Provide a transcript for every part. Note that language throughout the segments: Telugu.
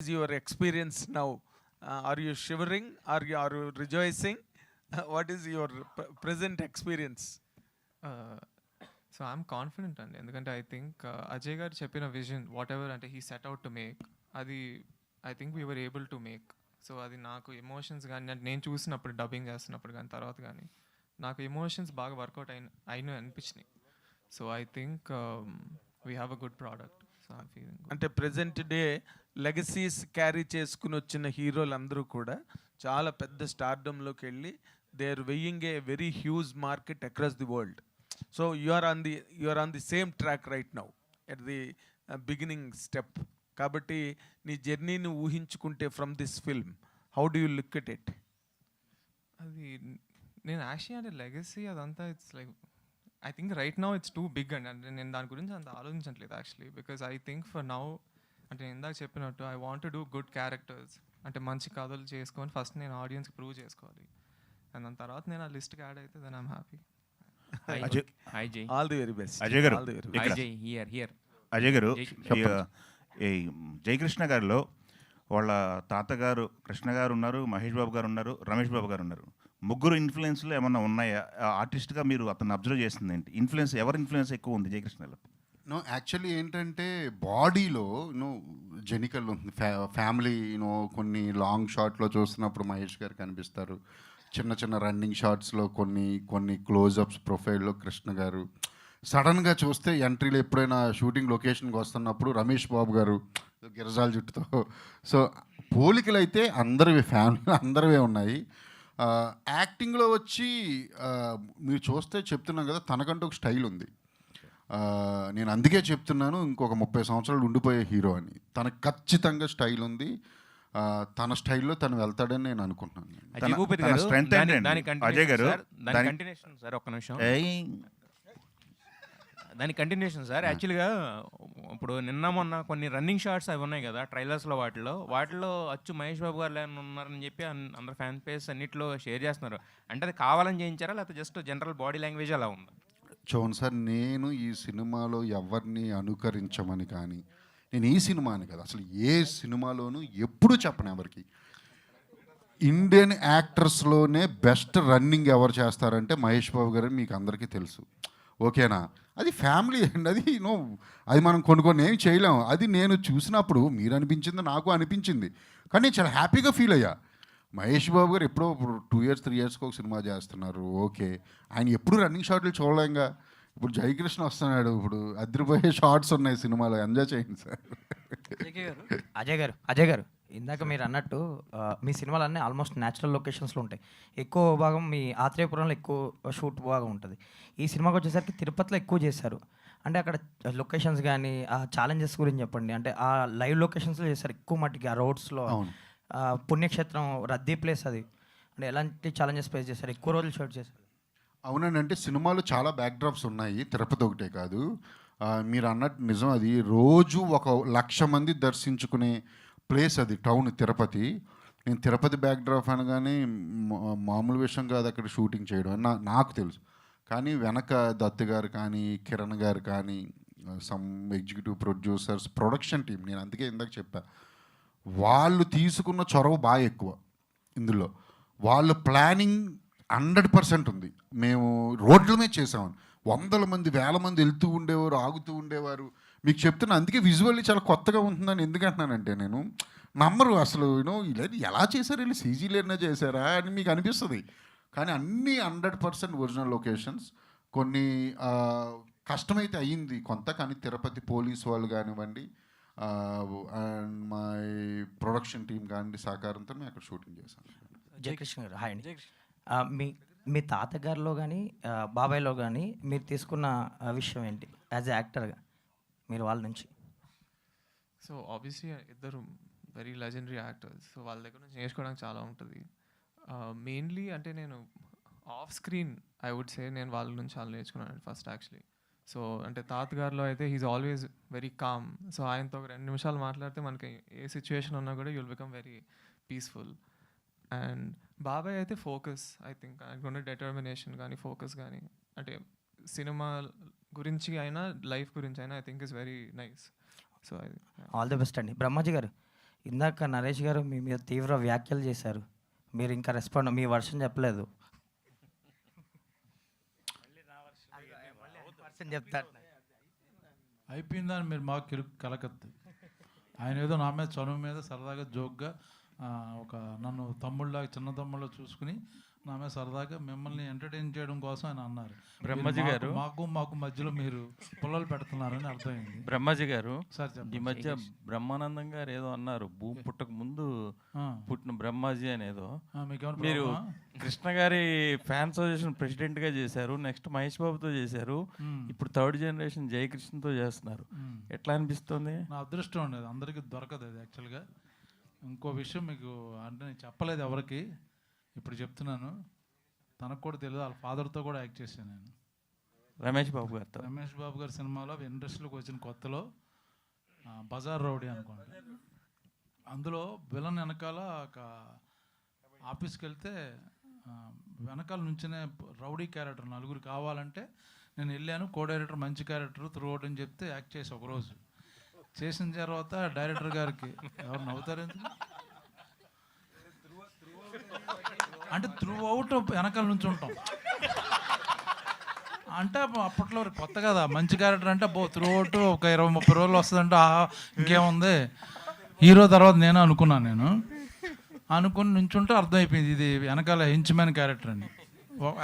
is your experience now? Are you shivering? Are you rejoicing? What is your present experience? So I'm confident అండి, ఎందుకంటే ఐ థింక్ అజయ్ గారు చెప్పిన విజన్ వాట్ ఎవర్ అంటే he set out to make, అది I think we were able to make. So అది నాకు ఎమోషన్స్ కానీ అంటే నేను చూసినప్పుడు డబ్బింగ్ చేస్తున్నప్పుడు కానీ తర్వాత కానీ నాకు ఎమోషన్స్ బాగా వర్కౌట్ అయిన అనిపించినాయి. So I think we have a good product. So I feeling అంటే ప్రెజెంట్ డే లెగసీస్ క్యారీ చేసుకుని వచ్చిన హీరోలందరూ కూడా చాలా పెద్ద స్టార్డమ్లోకి వెళ్ళి they are weighing a very huge market across the world. So you are on the same track right now at the beginning step. కాబట్టి నీ జర్నీని ఊహించుకుంటే from this film how do you look at it? అది నేను యాక్చువల్లీ అంటే లెగసీ అదంతా it's like I think right now it's too big అండి. అంటే నేను దాని గురించి అంత ఆలోచించట్లేదు actually, because I think for now అంటే నేను ఇందాక చెప్పినట్టు I want to do good characters, అంటే మంచి కథలు చేసుకొని ఫస్ట్ నేను ఆడియన్స్కి ప్రూవ్ చేసుకోవాలి, అండ్ దాని తర్వాత నేను ఆ లిస్ట్కి యాడ్ అయితే దెన్ ఐమ్ హ్యాపీ. హాయ్ జై. All the very best. Ajay గారు, ఆల్ ది వెరీ హాయ్ జై, హియర్. అజయ్ గారు, చెప్పండి. ఈ జయకృష్ణ గారిలో వాళ్ళ తాతగారు కృష్ణ గారు ఉన్నారు, మహేష్ బాబు గారు ఉన్నారు, రమేష్ బాబు గారు ఉన్నారు. ముగ్గురు ఇన్ఫ్లుయెన్స్లు ఏమన్నా ఉన్నాయా? ఆర్టిస్ట్గా మీరు అతను అబ్జర్వ్ చేస్తుంది ఏంటి? ఇన్ఫ్లుయెన్స్ ఎవరి ఇన్ఫ్లుయెన్స్ ఎక్కువ ఉంది జయకృష్ణలో? నో యాక్చువల్లీ ఏంటంటే బాడీలో జెనికల్ ఉంది. ఫ్యామిలీ కొన్ని లాంగ్ షాట్లో చూస్తున్నప్పుడు మహేష్ గారు కనిపిస్తారు. చిన్న చిన్న రన్నింగ్ షాట్స్లో కొన్ని క్లోజప్స్ ప్రొఫైల్లో కృష్ణ గారు. సడన్గా చూస్తే ఎంట్రీలో ఎప్పుడైనా షూటింగ్ లొకేషన్కి వస్తున్నప్పుడు రమేష్ బాబు గారు గిరజాల జుట్టుతో. సో పోలికలు అయితే అందరివి, ఫ్యామిలీ అందరివే ఉన్నాయి. యాక్టింగ్లో వచ్చి మీరు చూస్తే చెప్తున్నాం కదా, తనకంటూ ఒక స్టైల్ ఉంది. నేను అందుకే చెప్తున్నాను ఇంకొక 30 సంవత్సరాలు ఉండిపోయే హీరో అని. తనకు ఖచ్చితంగా స్టైల్ ఉంది. తన స్టైల్లో తను వెళ్తాడని నేను అనుకుంటున్నాను. అజయ్ గారు, దాని కంటిన్యూషన్ సార్. యాక్చువల్గా ఇప్పుడు నిన్న మొన్న కొన్ని రన్నింగ్ షాట్స్ అవి ఉన్నాయి కదా ట్రైలర్స్లో, వాటిలో అచ్చు మహేష్ బాబు గారు ఉన్నారని చెప్పి అందరు ఫ్యాన్ పేస్ అన్నింటిలో షేర్ చేస్తున్నారు. అంటే అది కావాలని చేయించారా లేకపోతే జస్ట్ జనరల్ బాడీ లాంగ్వేజ్ అలా ఉందా? చూడండి సార్, నేను ఈ సినిమాలో ఎవరిని అనుకరించమని కానీ, నేను ఈ సినిమా అని కదా అసలు ఏ సినిమాలోనూ ఎప్పుడు చెప్పను ఎవరికి. ఇండియన్ యాక్టర్స్లోనే బెస్ట్ రన్నింగ్ ఎవరు చేస్తారంటే మహేష్ బాబు గారు, మీకు అందరికీ తెలుసు. ఓకేనా? అది ఫ్యామిలీ అండి, అది మనం కొన్ని ఏమి చేయలేము. అది నేను చూసినప్పుడు మీరు అనిపించింది, నాకు అనిపించింది, కానీ నేను చాలా హ్యాపీగా ఫీల్ అయ్యా. మహేష్ బాబు గారు ఎప్పుడో 2 years 3 yearsకి ఒక సినిమా చేస్తున్నారు. ఓకే, ఆయన ఎప్పుడు రన్నింగ్ షాట్లు చూడలేంగా. ఇప్పుడు జయకృష్ణ వస్తున్నాడు, ఇప్పుడు అదిరిపోయే షార్ట్స్ ఉన్నాయి సినిమాలో, ఎంజాయ్ చేయండి సార్. అజయ్ గారు ఇందాక మీరు అన్నట్టు మీ సినిమాలన్నీ ఆల్మోస్ట్ న్యాచురల్ లొకేషన్స్లో ఉంటాయి. ఎక్కువ భాగం మీ ఆత్రేయపురంలో ఎక్కువ షూట్ భాగం ఉంటుంది. ఈ సినిమాకి వచ్చేసరికి తిరుపతిలో ఎక్కువ చేశారు. అంటే అక్కడ లొకేషన్స్ కానీ ఆ ఛాలెంజెస్ గురించి చెప్పండి. అంటే ఆ లైవ్ లొకేషన్స్లో చేశారు ఎక్కువ మట్టికి, ఆ రోడ్స్లో. పుణ్యక్షేత్రం రద్దీ ప్లేస్ అది. అంటే ఎలాంటి ఛాలెంజెస్ ఫేస్ చేశారు? ఎక్కువ రోజులు షూట్ చేశారు. అవునండి, అంటే సినిమాలో చాలా బ్యాక్డ్రాప్స్ ఉన్నాయి, తిరుపతి ఒకటే కాదు. మీరు అన్నట్టు నిజం, అది రోజు 1,00,000 మంది దర్శించుకునే ప్లేస్ అది, టౌన్ తిరుపతి. నేను తిరుపతి బ్యాక్డ్రాప్ అనగానే మామూలు విషయం కాదు అక్కడ షూటింగ్ చేయడం అని నాకు తెలుసు. కానీ వెనక దత్తు గారు కానీ, కిరణ్ గారు కానీ, some executive producers, production team, నేను అందుకే ఇందాక చెప్పా, వాళ్ళు తీసుకున్న చొరవ బాగా ఎక్కువ ఇందులో. వాళ్ళ ప్లానింగ్ 100% ఉంది. మేము రోడ్ల మీద చేసామని 100 మంది 1000 మంది వెళ్తూ ఉండేవారు, ఆగుతూ ఉండేవారు. మీకు చెప్తున్నా, అందుకే విజువల్లీ చాలా కొత్తగా ఉంటుందని ఎందుకంటున్నానంటే, నేను నమ్మరు అసలు ఇలా ఎలా చేశారు, వీళ్ళు సీజీ లేనే చేశారా అని మీకు అనిపిస్తుంది. కానీ అన్నీ 100% ఒరిజినల్ లొకేషన్స్. కొన్ని కష్టమైతే అయ్యింది కొంత, కానీ తిరుపతి పోలీస్ వాళ్ళు కానివ్వండి అండ్ మా ప్రొడక్షన్ టీం కానివ్వండి సహకారంతో మేము అక్కడ షూటింగ్ చేశాం. జయకృష్ణ గారు హాయ్ అండి. మీ తాతగారిలో కానీ బాబాయ్లో కానీ మీరు తీసుకున్న విషయం ఏంటి యాజ్ ఎ యాక్టర్గా మీరు వాళ్ళ నుంచి? సో ఆబ్వియస్లీ ఇద్దరు వెరీ లెజెండరీ యాక్టర్స్, సో వాళ్ళ దగ్గర నుంచి నేర్చుకోవడానికి చాలా ఉంటుంది. మెయిన్లీ అంటే నేను off screen I would say నేను వాళ్ళ నుంచి చాలా నేర్చుకున్నాను ఫస్ట్ యాక్చువల్లీ. సో అంటే తాతగారిలో అయితే he is always very calm. So ఆయనతో ఒక 2 నిమిషాలు మాట్లాడితే మనకి ఏ సిచ్యువేషన్ ఉన్నా కూడా you'll become very peaceful. And బాబాయ్ అయితే ఫోకస్, ఐ థింక్ ఆయనకున్న డెటర్మినేషన్ కానీ ఫోకస్ కానీ, అంటే సినిమా గురించి అయినా లైఫ్ గురించి అయినా I think is very nice. So all the best అండి. బ్రహ్మాజీ గారు, ఇందాక నరేష్ గారు మీ మీద తీవ్ర వ్యాఖ్యలు చేశారు. మీరు ఇంకా రెస్పాండ్ మీ వర్షన్ చెప్పలేదు. చెప్తారు. అయిపోయిందని మీరు మాకు కలకద్దు. ఆయన ఏదో నా మీద చనువు మీద సరదాగా జోక్గా ఒక నన్ను తమ్ముళ్ళలాగా చిన్న తమ్ముళ్ళ చూసుకుని నా మీద సరదాగా మిమ్మల్ని ఎంటర్టైన్ చేయడం కోసం ఆయన అన్నారు. బ్రహ్మజీ గారు, మాకు మధ్యలో మీరు పుల్లలు పెడుతున్నారని అర్థమైంది. బ్రహ్మజీ గారు, సార్ ఈ చెప్పండి. మధ్య బ్రహ్మానందం గారు ఏదో అన్నారు, భూమి పుట్టక ముందు ఆ, పుట్టిన బ్రహ్మాజీ అనేదో. మీకేమైనా మీరు ప్రాబ్లమా? కృష్ణ గారి ఫ్యాన్ అసోసియేషన్ ప్రెసిడెంట్ గా చేశారు, నెక్స్ట్ మహేష్ బాబుతో చేశారు, మ్మ్. ఇప్పుడు థర్డ్ జనరేషన్ జయకృష్ణతో చేస్తున్నారు. మ్మ్. ఎట్లా అనిపిస్తుంది? నా అదృష్టం ఉండేది, అందరికీ దొరకదు అది యాక్చువల్గా. ఇంకో విషయం మీకు అంటే నేను చెప్పలేదు ఎవరికి, ఇప్పుడు చెప్తున్నాను. తనకు కూడా తెలియదు, వాళ్ళ ఫాదర్తో కూడా యాక్ట్ చేశాను నేను. రమేష్ బాబు గారితో. రమేష్ బాబు గారి సినిమాలో ఇండస్ట్రీలోకి వచ్చిన కొత్తలో బజార్ రౌడీ అనుకోండి, అందులో విలన్ వెనకాల ఒక ఆఫీస్కి వెళ్తే వెనకాల నుంచినే రౌడీ క్యారెక్టర్ నలుగురు కావాలంటే నేను వెళ్ళాను. కో డైరెక్టర్ మంచి క్యారెక్టర్ త్రూ అవుట్ అని చెప్తే యాక్ట్ చేసి ఒకరోజు చేసిన తర్వాత డైరెక్టర్ గారికి ఎవరు నవ్వుతారు ఎందుకు అంటే త్రూ అవుట్ వెనకాల నుంచి ఉంటాం అంటే అప్పట్లో కొత్త కదా, మంచి క్యారెక్టర్ అంటే త్రూ అవుట్ ఒక 20-30 రోజులు వస్తుందంటే ఇంకేముంది హీరో. తర్వాత నేను అనుకుని నుంచుంటే అర్థమైపోయింది ఇది వెనకాల హెంచ్మ్యాన్ క్యారెక్టర్ అని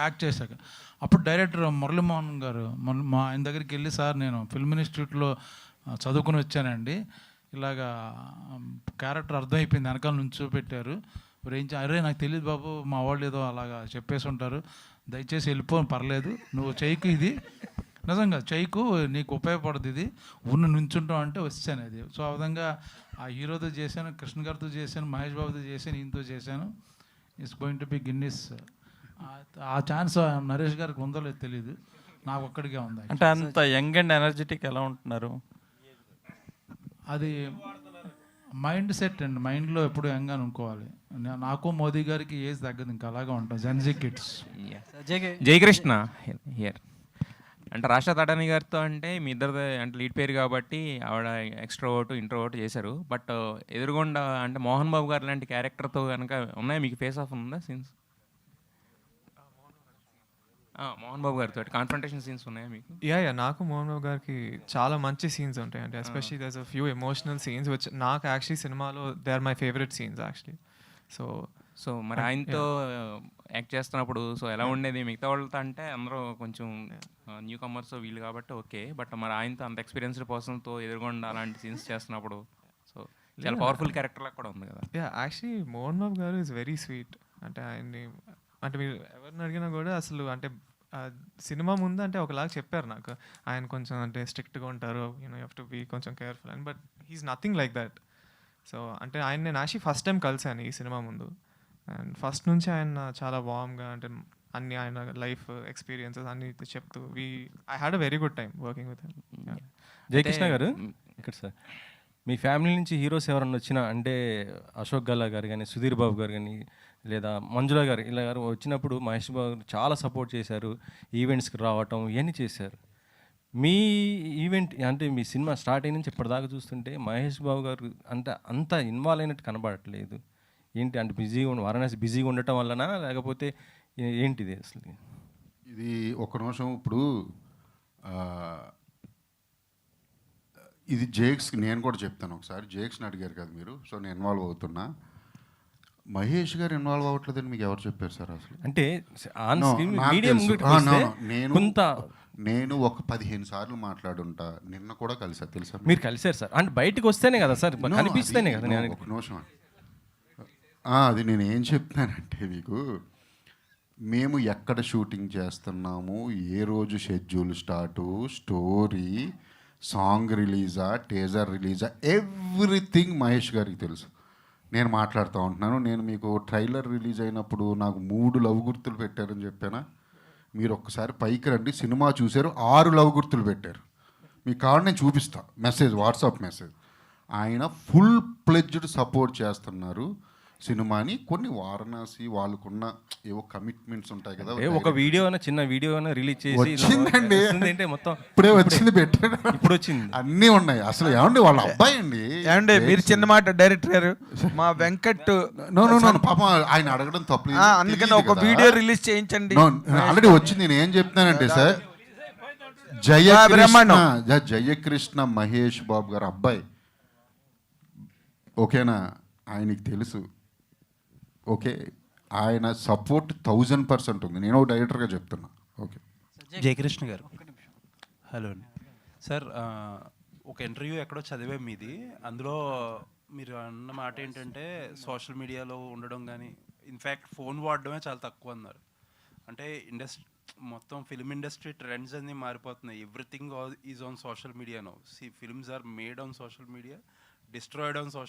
యాక్ట్ చేశాక. అప్పుడు డైరెక్టర్ మురళీమోహన్ గారు మా ఆయన దగ్గరికి వెళ్ళి, సార్ నేను ఫిల్మ్ ఇన్స్టిట్యూట్లో చదువుకుని వచ్చానండి, ఇలాగా క్యారెక్టర్ అర్థమైపోయింది వెనకాల నుంచి పెట్టారు, అరే నాకు తెలియదు బాబు, మా వాళ్ళు ఏదో అలాగా చెప్పేసి ఉంటారు, దయచేసి వెళ్ళిపోని పర్లేదు, నువ్వు చెయ్యికు ఇది నిజంగా చెయ్యికు నీకు ఉపయోగపడుతుంది, ఇది నుంచుంటాం అంటే వచ్చాను అది. సో ఆ విధంగా ఆ హీరోతో చేశాను, కృష్ణ గారితో చేశాను, మహేష్ బాబుతో చేశాను, ఈయనతో చేశాను. It's going to be Guinness. ఆ ఛాన్స్ నరేష్ గారికి ఉందో లేదో తెలియదు, నాకు ఒక్కడికే ఉంది. అంటే అంత యంగ్ అండ్ ఎనర్జెటిక్ ఎలా ఉంటున్నారు? అది మైండ్ సెట్ అండి, మైండ్లో ఎప్పుడు యంగా అనుకోవాలి. నాకు మోదీ గారికి ఏజ్ తగ్గదు, ఇంకా అలాగా ఉంటాం జెన్జీ కిడ్స్. జయకృష్ణ హియర్. అంటే రాష్ట్ర తడాని గారితో అంటే మీ ఇద్దరు అంటే లీడ్ పేరు కాబట్టి ఆవిడ ఎక్స్ట్రోవర్ట్ ఇంట్రోవర్ట్ చేశారు. బట్ ఎదురుగుండా అంటే మోహన్ బాబు గారు లాంటి క్యారెక్టర్తో కనుక ఉన్నాయి మీకు ఫేస్ ఆఫ్ ఉందా సీన్స్? మోహన్ బాబు గారితో కాన్ఫ్రంటేషన్ సీన్స్ ఉన్నాయా మీకు? యా నాకు మోహన్ బాబు గారికి చాలా మంచి సీన్స్ ఉంటాయి. అంటే especially there's a few emotional scenes which నాకు యాక్చువల్లీ సినిమాలో they are my favourite scenes actually. So మరి ఆయనతో యాక్ట్ చేస్తున్నప్పుడు సో ఎలా ఉండేది? మిగతా వాళ్ళతో అంటే అందరూ కొంచెం న్యూ కమర్స్ వీళ్ళు కాబట్టి ఓకే, బట్ మరి ఆయనతో అంత ఎక్స్పీరియన్స్డ్ పర్సన్తో ఎదురుగుండా అలాంటి సీన్స్ చేస్తున్నప్పుడు సో చాలా పవర్ఫుల్ క్యారెక్టర్లా కూడా ఉంది కదా. యా యాక్చువల్లీ మోహన్ బాబు గారు ఈజ్ వెరీ స్వీట్. అంటే ఆయన్ని అంటే మీరు ఎవరిని అడిగినా కూడా అసలు అంటే సినిమా ముందు అంటే ఒకలాగా చెప్పారు నాకు, ఆయన కొంచెం అంటే స్ట్రిక్ట్గా ఉంటారు, యూ హ్యావ్ టు బీ కొంచెం కేర్ఫుల్ అని. But he's nothing like that. So అంటే ఆయన నేను యాక్చువల్లీ ఫస్ట్ టైం కలిసాను ఈ సినిమా ముందు, అండ్ ఫస్ట్ నుంచి ఆయన చాలా వార్మ్గా అంటే అన్ని ఆయన లైఫ్ ఎక్స్పీరియన్సెస్ అన్ని చెప్తూ I had a very good time working with him. Jayakrishna గారు ఇక్కడ సార్, మీ ఫ్యామిలీ నుంచి హీరోస్ ఎవరన్నా వచ్చినా అంటే అశోక్ గల్లా గారు కానీ, సుధీర్ బాబు గారు కానీ, లేదా మంజుల గారు ఇలా గారు వచ్చినప్పుడు మహేష్ బాబు గారు చాలా సపోర్ట్ చేశారు, ఈవెంట్స్కి రావటం ఇవన్నీ చేశారు. మీ ఈవెంట్ అంటే మీ సినిమా స్టార్ట్ అయిన నుంచి ఇప్పటిదాకా చూస్తుంటే మహేష్ బాబు గారు అంత ఇన్వాల్వ్ అయినట్టు కనబడట్లేదు. ఏంటి అంటే వారణాసి బిజీగా ఉండటం వలన లేకపోతే ఏంటిది అసలు? ఇది ఒక నిమిషం. ఇప్పుడు ఇది జేక్స్కి నేను కూడా చెప్తాను ఒకసారి. జేక్స్ని అడిగారు కదా మీరు, సో నేను ఇన్వాల్వ్ అవుతున్నా. మహేష్ గారు ఇన్వాల్వ్ అవ్వట్లేదని మీకు ఎవరు చెప్పారు సార్ అసలు? అంటే నేను ఒక 15 సార్లు మాట్లాడుంటా, నిన్న కూడా కలిసా తెలుసా? మీరు కలిసారు సార్, అంటే బయటకు వస్తేనే కదా సార్ కనిపిస్తేనే కదా. ఒక నిమిషం, అది నేను ఏం చెప్తానంటే మీకు, మేము ఎక్కడ షూటింగ్ చేస్తున్నాము, ఏ రోజు షెడ్యూల్ స్టార్టు, స్టోరీ, సాంగ్ రిలీజా, టేజర్ రిలీజా, ఎవ్రీథింగ్ మహేష్ గారికి తెలుసు. నేను మాట్లాడుతూ ఉంటున్నాను. నేను మీకు ట్రైలర్ రిలీజ్ అయినప్పుడు నాకు 3 లవ్ గుర్తులు పెట్టారని చెప్పానా? మీరు ఒక్కసారి పైకి రండి, సినిమా చూశారు, 6 లవ్ గుర్తులు పెట్టారు. మీకు కావాలి నేను చూపిస్తా, మెసేజ్, వాట్సాప్ మెసేజ్. ఆయన ఫుల్ ప్లెడ్జ్డ్ సపోర్ట్ చేస్తున్నారు. సినిమాని కొన్ని వారణాసి వాళ్ళకున్న ఏవో కమిట్మెంట్స్ ఉంటాయి కదా. ఒక వీడియో అయినా చిన్న వీడియో అయినా రిలీజ్ చేసి వచ్చిందండి. అంటే మొత్తం ఇప్పుడే వచ్చింది పెట్టాడు. ఇప్పుడు వచ్చింది. అన్నీ ఉన్నాయి. అసలు ఏమండి వాళ్ళ అబ్బాయి అండి. ఏమండి మీరు చిన్న మాట డైరెక్టర్ గారు, మా వెంకట్ నో పాపం ఆయన అడగడం తప్పలేదు. అందుకని ఒక వీడియో రిలీజ్ చేయించండి. ఆల్రెడీ వచ్చింది. నేను ఏం చెప్తున్నానంటే సార్, జయకృష్ణ మహేష్ బాబు గారు అబ్బాయి, ఓకేనా, ఆయనకి తెలుసు. ఓకే, ఆయన సపోర్ట్ 1000% ఉంది. నేను ఒక డైరెక్టర్గా చెప్తున్నా. ఓకే, జయకృష్ణ గారు, హలో అండి సార్. ఒక ఇంటర్వ్యూ ఎక్కడో చదివే మీది, అందులో మీరు అన్న మాట ఏంటంటే సోషల్ మీడియాలో ఉండడం కానీ, ఇన్ఫ్యాక్ట్ ఫోన్ వాడడమే చాలా తక్కువ అన్నారు. అంటే మొత్తం ఫిల్మ్ ఇండస్ట్రీ ట్రెండ్స్ అన్నీ మారిపోతున్నాయి. Everything is on social media no. Films are made on social media, destroyed on social